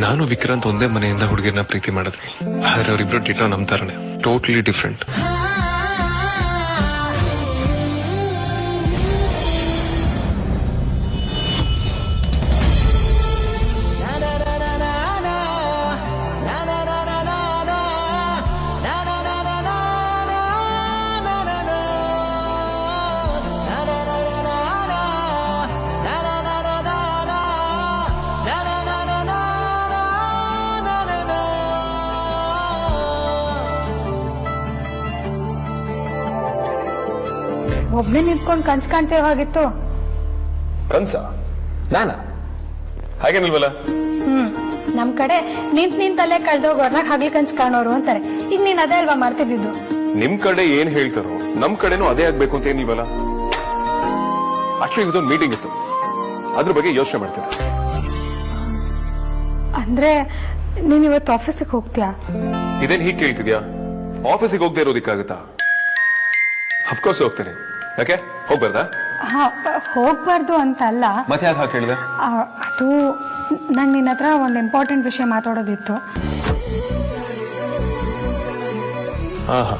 ನಾನು ವಿಕ್ರಾಂತ್ ಒಂದೇ ಮನೆಯಿಂದ ಹುಡುಗಿಯನ್ನ ಪ್ರೀತಿ ಮಾಡಿದ್ವಿ. ಆದ್ರೆ ಅವರಿಬ್ರು ಡಿಟೋ ನಮ್ ತರನೇ, ಟೋಟಲಿ ಡಿಫ್ರೆಂಟ್. ಒಬ್ನೇ ನಿಂತ್ಕೊಂಡು ಕನ್ಸ್ ಕಾಣ್ತೇವ ಹಾಗಿತ್ತು. ಕನ್ಸ ನಾನ ಹಾಗೇನಿಲ್ವಲ್ಲ. ನಮ್ ಕಡೆ ನಿಂತಲ್ಲೇ ಕಳ್ದೋಗೋರ್ನ ಹಗಲ್ ಕನ್ಸ್ ಕಾಣೋರು ಅಂತಾರೆ. ಈಗ ನೀನ್ ಅದೇ ಅಲ್ವಾ ಮಾಡ್ತಿದ್ದು? ನಿಮ್ ಕಡೆ ಏನ್ ಹೇಳ್ತಾರೋ ನಮ್ ಕಡೆನೂ ಅದೇ ಆಗ್ಬೇಕು ಅಂತ ಏನಿಲ್ವಲ್ಲ. ಆಕ್ಚುಲಿ ಇದೊಂದು ಮೀಟಿಂಗ್ ಇತ್ತು, ಅದ್ರ ಬಗ್ಗೆ ಯೋಚನೆ ಮಾಡ್ತೀನಿ. ಅಂದ್ರೆ ನೀನ್ ಇವತ್ತು ಆಫೀಸಿಗೆ ಹೋಗ್ತೀಯಾ? ಇದೇನ್ ಹೀಗ್ ಕೇಳ್ತಿದ್ಯಾ? ಆಫೀಸಿಗೆ ಹೋಗದೆ ಇರೋದಿಕ್ಕಾಗತ್ತಾ? ಅಫ್ಕೋರ್ಸ್ ಹೋಗ್ತೇನೆ. ಯಾಕೆ ಹೋಗ್ಬಾರ್ದಾ? ಹೋಗ್ಬಾರ್ದು ಅಂತ ಅಲ್ಲ. ಮತ್ತೆ ಯಾಕೆ ಹಾಗೆ ಹೇಳಿದೆ? ಅದು ನಂಗೆ ನಿನ್ನ ಹತ್ರ ಒಂದು ಇಂಪಾರ್ಟೆಂಟ್ ವಿಷಯ ಮಾತಾಡೋದಿತ್ತು. ಆಹಾ,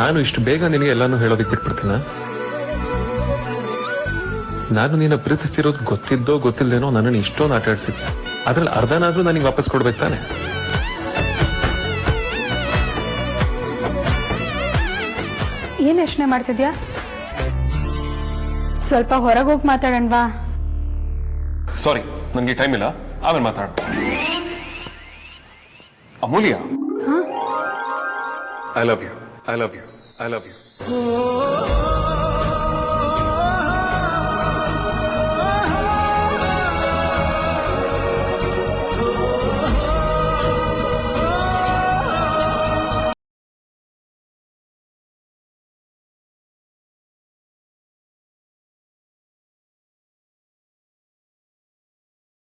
ನಾನು ಇಷ್ಟು ಬೇಗ ನಿನಗೆ ಎಲ್ಲಾನು ಹೇಳೋದಿಕ್ ಬಿಟ್ಬಿಡ್ತೀನ? ನಾನು ನಿನ್ನ ಪ್ರೀತಿಸಿರೋದು ಗೊತ್ತಿದ್ದೋ ಗೊತ್ತಿಲ್ದೇನೋ ನನ್ನನ್ನು ಇಷ್ಟೊಂದು ಆಟ ಆಡ್ಸಿದ್ದೆ. ಅದ್ರಲ್ಲಿ ಅರ್ಧನಾದ್ರೂ ನನಗೆ ವಾಪಸ್ ಕೊಡ್ಬೇಕು ತಾನೆ? ಏನ್ ಯೋಚನೆ ಮಾಡ್ತಿದ್ಯಾ? ಸ್ವಲ್ಪ ಹೊರಗೆ ಹೋಗಿ ಮಾತಾಡೋಣವಾ? ಸಾರಿ, ನನಗೆ ಟೈಮ್ ಇಲ್ಲ, ಆಮೇಲೆ ಮಾತಾಡ. Amulya, I love you, I love you, I love you.